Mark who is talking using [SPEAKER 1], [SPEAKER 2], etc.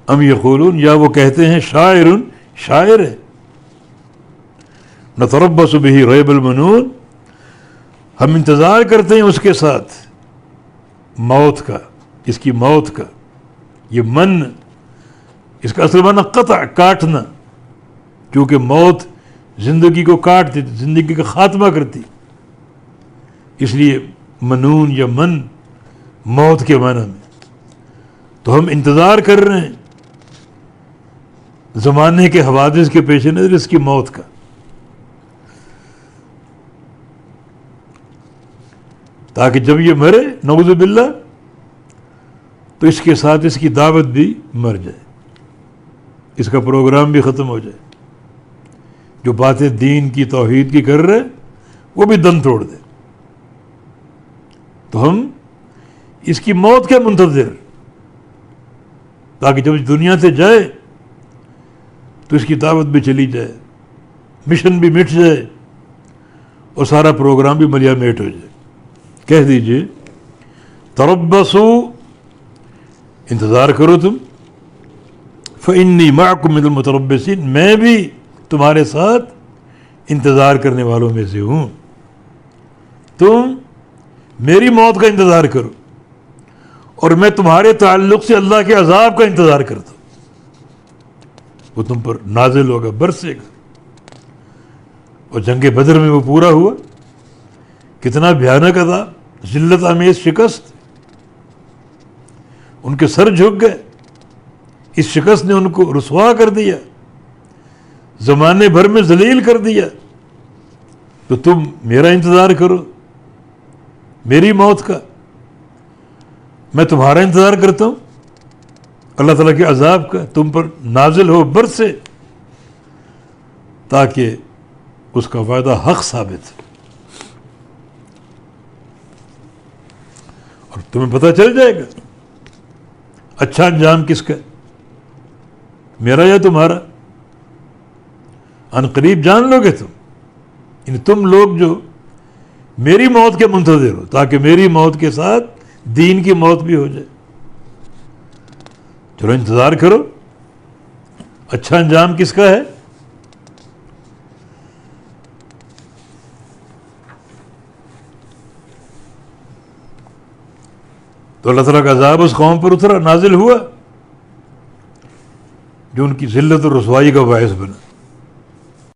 [SPEAKER 1] ام یقولون، یا وہ کہتے ہیں شاعر، شاعر ہے، نتربص بہ ریب المنون، ہم انتظار کرتے ہیں اس کے ساتھ موت کا، اس کی موت کا. یہ من، اس کا اصل معنی قطع، کاٹنا، کیونکہ موت زندگی کو کاٹ دیتی، زندگی کا خاتمہ کرتی، اس لیے منون یا من موت کے معنی میں. تو ہم انتظار کر رہے ہیں زمانے کے حوادث کے پیش نظر اس کی موت کا. تاکہ جب یہ مرے نعوذ باللہ تو اس کے ساتھ اس کی دعوت بھی مر جائے، اس کا پروگرام بھی ختم ہو جائے. جو باتیں دین کی توحید کی کر رہے وہ بھی دم توڑ دے. تو ہم اس کی موت کے منتظر، تاکہ جب دنیا سے جائے تو اس کی دعوت بھی چلی جائے، مشن بھی مٹ جائے اور سارا پروگرام بھی ملیا میٹ ہو جائے. کہہ دیجئے تربصوا، انتظار کرو تم، فإنی معکم من المتربصین، میں بھی تمہارے ساتھ انتظار کرنے والوں میں سے ہوں. تم میری موت کا انتظار کرو اور میں تمہارے تعلق سے اللہ کے عذاب کا انتظار کرتا ہوں. وہ تم پر نازل ہوگا، برسے گا. اور جنگ بدر میں وہ پورا ہوا. کتنا بھیانک عذاب، ذلت آمیز شکست، ان کے سر جھک گئے. اس شکست نے ان کو رسوا کر دیا، زمانے بھر میں ذلیل کر دیا. تو تم میرا انتظار کرو، میری موت کا. میں تمہارا انتظار کرتا ہوں اللہ تعالیٰ کے عذاب کا، تم پر نازل ہو، برسے، تاکہ اس کا وعدہ حق ثابت ہو اور تمہیں پتہ چل جائے گا اچھا انجام کس کا، میرا یا تمہارا. ان قریب جان لو گے تم، یعنی تم لوگ جو میری موت کے منتظر ہو، تاکہ میری موت کے ساتھ دین کی موت بھی ہو جائے. چلو انتظار کرو، اچھا انجام کس کا ہے. تو اللہ تعالیٰ کا عذاب اس قوم پر اترا، نازل ہوا، جو ان کی ذلت اور رسوائی کا باعث بنا.